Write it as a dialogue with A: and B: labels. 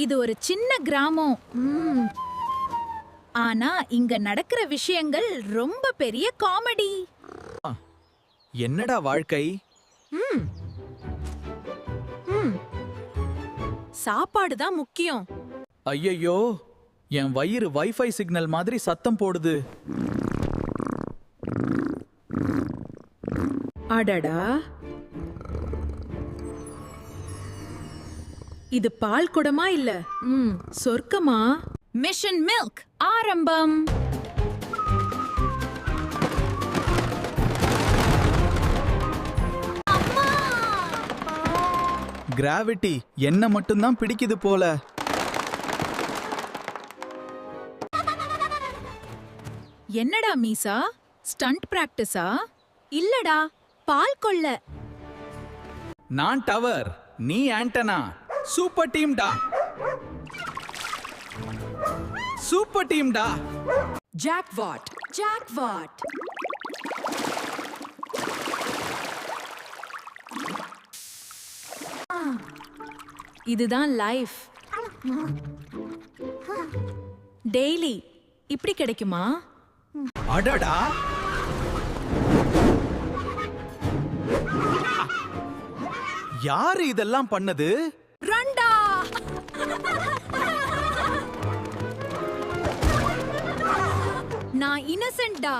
A: இது ஒரு சின்ன கிராமம். ஆனா இங்க நடக்கிற விஷயங்கள் ரொம்ப பெரிய காமெடி.
B: என்னடா வாழ்க்கை?
A: சாப்பாடு தான் முக்கியம்.
B: ஐயையோ, என் வயிறு வைஃபை சிக்னல் மாதிரி சத்தம் போடுது.
A: அடடா, இது பால் குடமா இல்ல சொர்க்கமா? மிஷன் மில்க் ஆரம்பம்.
B: கிராவிட்டி என்ன மட்டும்தான் பிடிக்குது போல.
A: என்னடா மீசா, ஸ்டண்ட் பிராக்டிஸா? இல்லடா, பால் கொள்ள.
B: நான் டவர், நீ ஆண்டனா. சூப்பர் டீம்டா, சூப்பர் டீம்டா.
A: Jackpot, jackpot. இதுதான் லைஃப். டெய்லி இப்படி கிடைக்குமா?
B: அடடா, யாரு இதெல்லாம் பண்ணது?
A: ரண்டா, நான் இன்னசென்ட்டா.